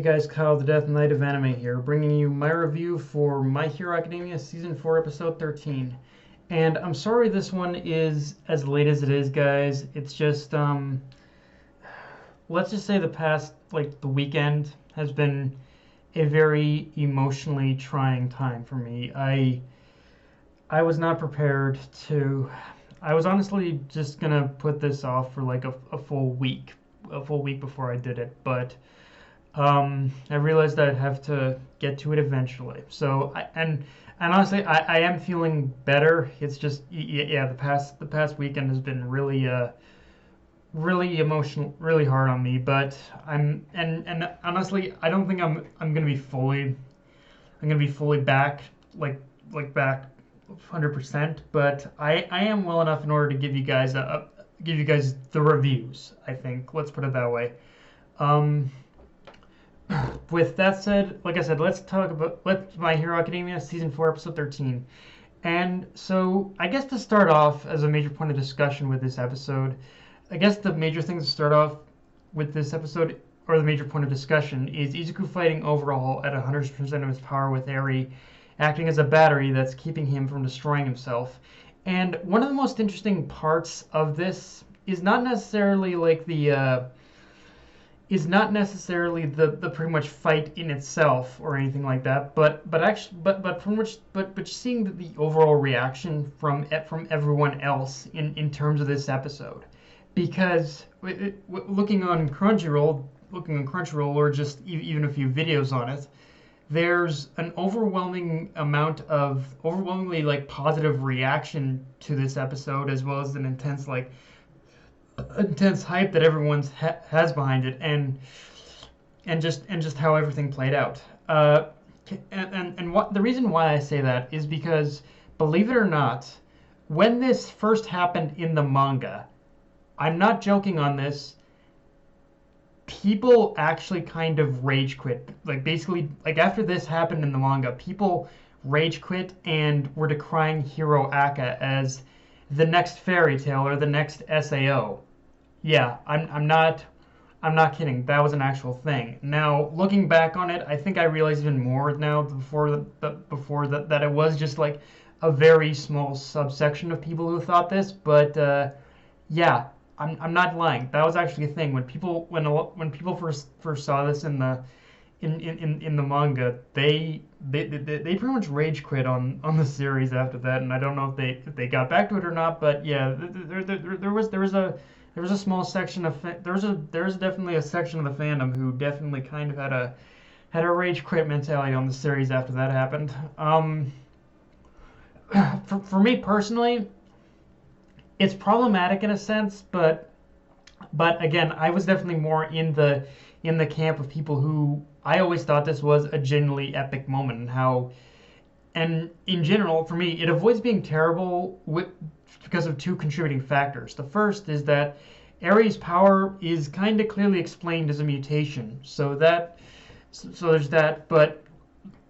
Hey guys, Kyle the Death Knight of Anime here, bringing you my review for My Hero Academia Season 4, Episode 13. And I'm sorry this one is as late as it is, guys. It's just, let's just say the weekend has been a very emotionally trying time for me. I was not prepared to, I was honestly just gonna put this off for like a full week before I did it, but I realized that I'd have to get to it eventually. And honestly, I am feeling better. It's just yeah, the past weekend has been really emotional, really hard on me. But and honestly, I don't think I'm gonna be fully back back 100%. But I am well enough in order to give you guys give you guys the reviews. I think, let's put it that way. Um, with that said, like I said, let's talk about My Hero Academia Season 4, Episode 13. And so, I guess to start off, as a major point of discussion with this episode, I guess the major things to start off with this episode, or the major point of discussion, is Izuku fighting Overhaul at 100% of his power with Eri acting as a battery that's keeping him from destroying himself. And one of the most interesting parts of this is not necessarily the pretty much fight in itself or anything like that, but seeing the overall reaction from everyone else in terms of this episode, because looking on Crunchyroll, or just even a few videos on it, there's an overwhelmingly like positive reaction to this episode, as well as an intense hype that has behind it, and just how everything played out. And what the reason why I say that is because, believe it or not, when this first happened in the manga, I'm not joking on this, people actually kind of rage quit. Like, basically, like, after this happened in the manga, people rage quit and were decrying Hero Aka as the next fairy tale or the next SAO. Yeah, I'm not kidding. That was an actual thing. Now, looking back on it, I think I realize even more now before that it was just like a very small subsection of people who thought this. But yeah, I'm not lying. That was actually a thing. When people first saw this in the manga, they pretty much rage quit on the series after that. And I don't know if they got back to it or not. But yeah, there was a small section of there's definitely a section of the fandom who definitely kind of had a rage quit mentality on the series after that happened. For me personally, it's problematic in a sense, but again, I was definitely more in the camp of people who I always thought this was a genuinely epic moment, and in general, for me, it avoids being terrible because of two contributing factors. The first is that Ares' power is kind of clearly explained as a mutation, so there's that. But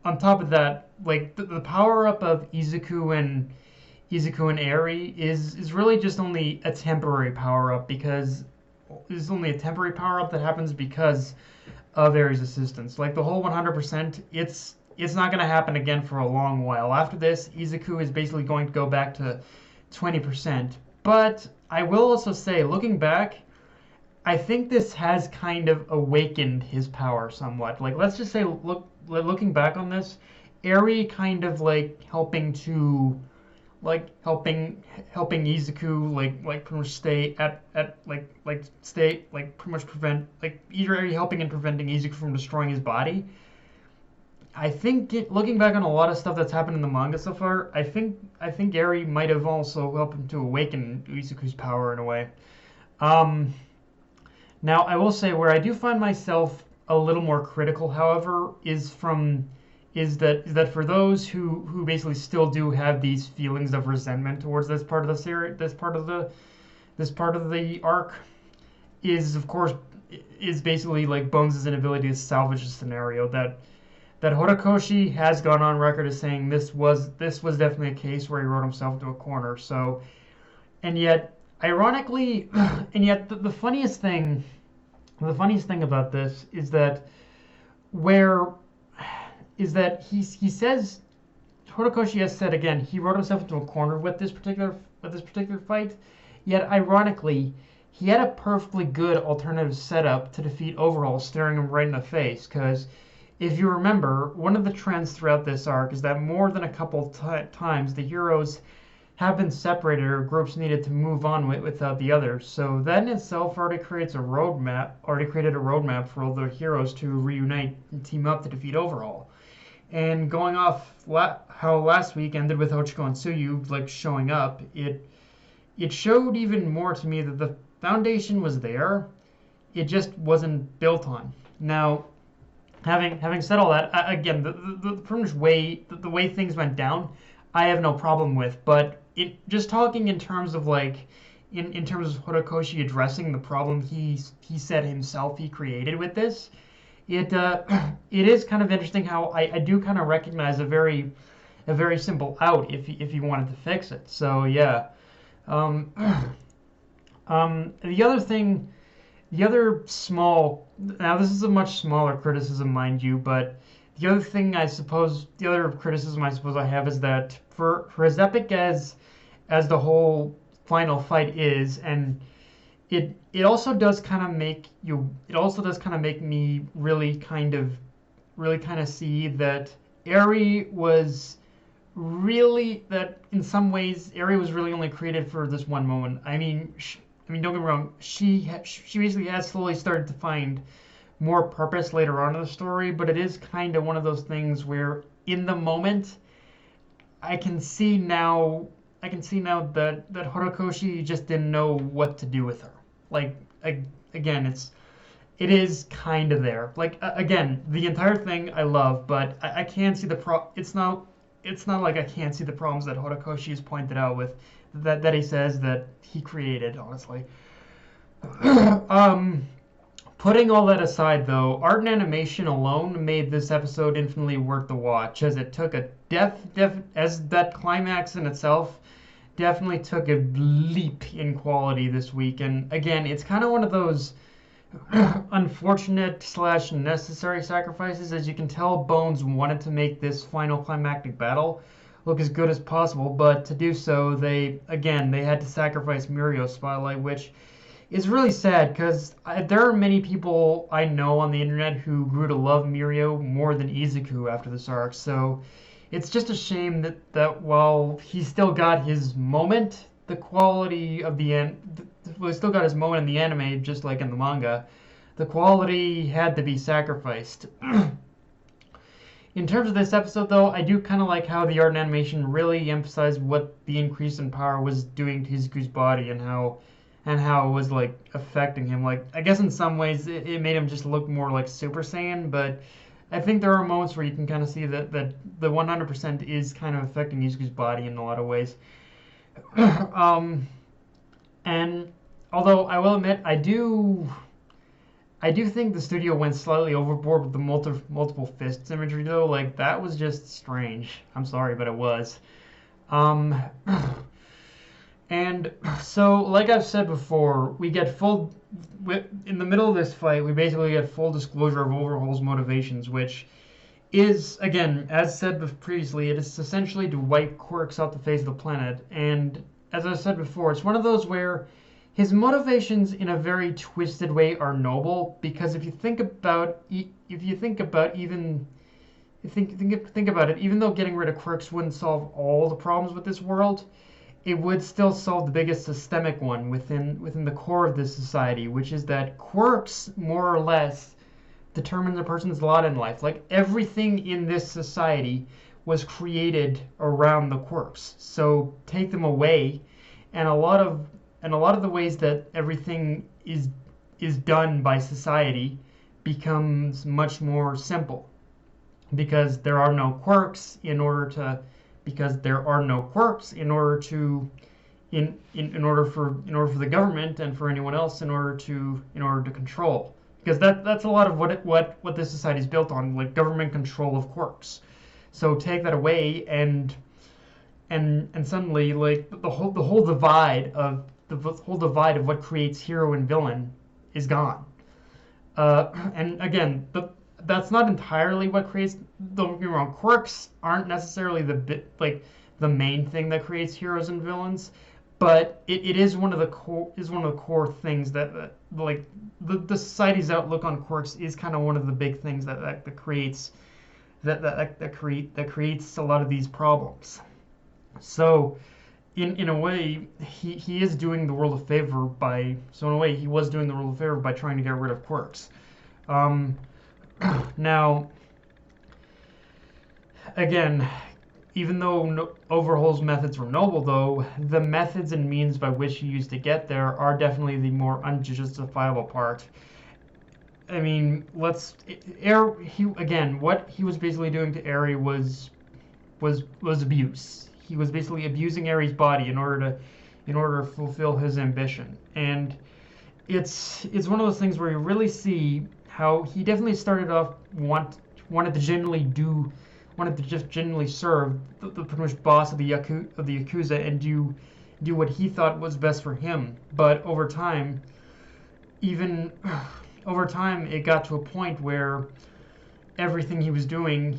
on top of that, like the power up of Izuku and Eri is really just only a temporary power up, because it's only a temporary power up that happens because of Ares' assistance. Like the whole 100%, it's not going to happen again for a long while. After this, Izuku is basically going to go back to 20%. But I will also say, looking back, I think this has kind of awakened his power somewhat. Like, let's just say, looking back on this, Eri kind of like helping Izuku like pretty much stay pretty much prevent, like Eri helping and preventing Izuku from destroying his body. I think looking back on a lot of stuff that's happened in the manga so far, I think Eri might have also helped him to awaken Izuku's power in a way. Now I will say, where I do find myself a little more critical, however, is that for those who basically still do have these feelings of resentment towards this part of the series, this part of the arc, is basically like Bones' inability to salvage the scenario. That Horikoshi has gone on record as saying this was definitely a case where he wrote himself into a corner. So, and yet, ironically, the funniest thing about this is that where is that he says Horikoshi has said again he wrote himself into a corner with this particular fight. Yet ironically, he had a perfectly good alternative setup to defeat Overhaul, staring him right in the face. Because if you remember, one of the trends throughout this arc is that more than a couple times the heroes have been separated or groups needed to move on without the others. So that in itself already created a roadmap for all the heroes to reunite and team up to defeat Overhaul. And going off how last week ended with Ochiko and Tsuyu like showing up, it showed even more to me that the foundation was there. It just wasn't built on. Now, having said all that, again, the pretty much the way things went down, I have no problem with. But just talking in terms of like in terms of Horikoshi addressing the problem he said himself he created with this, it is kind of interesting how I do kind of recognize a very simple out if you wanted to fix it. So yeah. The other thing, the other small, now this is a much smaller criticism, mind you, but the other criticism I suppose I have is that for as epic as the whole final fight is, and it also does kind of make me really kind of see that Eri was really that in some ways Eri was really only created for this one moment. I mean, don't get me wrong. She basically has slowly started to find more purpose later on in the story, but it is kind of one of those things where in the moment I can see now that Horikoshi just didn't know what to do with her. Like again, it is kind of there. Like again, the entire thing I love, but I can't see it's not like I can't see the problems that Horikoshi has pointed out with that he says that he created, honestly. Putting all that aside, though, art and animation alone made this episode infinitely worth the watch, as it took as that climax in itself definitely took a leap in quality this week. And again, it's kind of one of those unfortunate / necessary sacrifices. As you can tell, Bones wanted to make this final climactic battle look as good as possible, but to do so, they had to sacrifice Mirio's spotlight, which is really sad because there are many people I know on the internet who grew to love Mirio more than Izuku after this arc. So it's just a shame that while he still got his moment, the quality of he still got his moment in the anime, just like in the manga, the quality had to be sacrificed. In terms of this episode, though, I do kind of like how the art and animation really emphasized what the increase in power was doing to Izuku's body and how it was like affecting him. Like I guess in some ways it made him just look more like Super Saiyan, but I think there are moments where you can kind of see that the 100% is kind of affecting Izuku's body in a lot of ways. And although I will admit I do think the studio went slightly overboard with the multiple fists imagery, though. Like, that was just strange. I'm sorry, but it was. And so, like I've said before, in the middle of this fight, we basically get full disclosure of Overhaul's motivations, which is, again, as said previously, it is essentially to wipe quirks off the face of the planet. And as I said before, it's one of those where his motivations, in a very twisted way, are noble, because if you think about it, even though getting rid of quirks wouldn't solve all the problems with this world, it would still solve the biggest systemic one within the core of this society, which is that quirks more or less determine a person's lot in life. Like everything in this society was created around the quirks. So take them away, and a lot of the ways that everything is done by society becomes much more simple, because there are no quirks in order for the government and for anyone else in order to control, because that's a lot of what this society is built on, like government control of quirks. So take that away and suddenly like the whole divide of what creates hero and villain is gone. And again, that's not entirely what creates. Don't get me wrong, quirks aren't necessarily the main thing that creates heroes and villains, but it is one of the core things that like the society's outlook on quirks is kind of one of the big things that creates that creates a lot of these problems. So in a way, he is doing the world a favor by so in a way he was doing the world a favor by trying to get rid of quirks. Um, Now, again, even though Overhaul's methods were noble, though, the methods and means by which he used to get there are definitely the more unjustifiable part. I mean, what he was basically doing to Eri was abuse. He was basically abusing Eri's body in order to fulfill his ambition. And it's one of those things where you really see how he definitely started off wanted to just genuinely serve the pretty much boss of the Yakuza and do what he thought was best for him. But even over time, it got to a point where everything he was doing,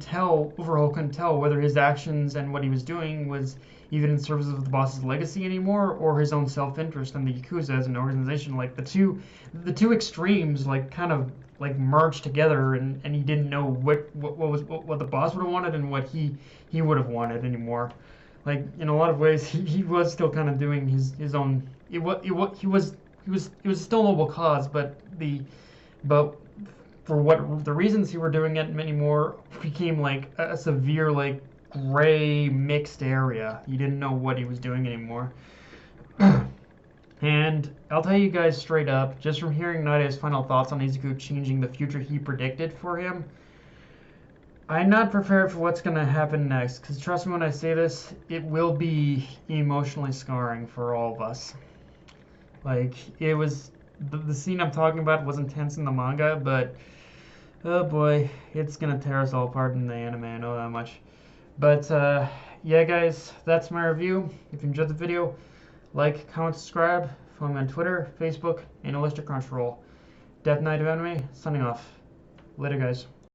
Overhaul couldn't tell whether his actions and what he was doing was even in service of the boss's legacy anymore or his own self-interest in the Yakuza as an organization. Like the two extremes like kind of like merged together, and he didn't know what the boss would have wanted and what he would have wanted anymore. Like in a lot of ways, he was still kind of doing his own. It was still a noble cause, but for what the reasons he were doing it anymore became like a severe like gray mixed area. You didn't know what he was doing anymore. And I'll tell you guys straight up, just from hearing Nada's final thoughts on Izuku changing the future he predicted for him, I'm not prepared for what's going to happen next, because trust me when I say this, it will be emotionally scarring for all of us. Like, it was, the scene I'm talking about was intense in the manga, but oh boy, it's going to tear us all apart in the anime, I know that much. But yeah guys, that's my review. If you enjoyed the video, like, comment, subscribe. Follow me on Twitter, Facebook, and Electric Crunchyroll. Death Knight of Anime, signing off. Later guys.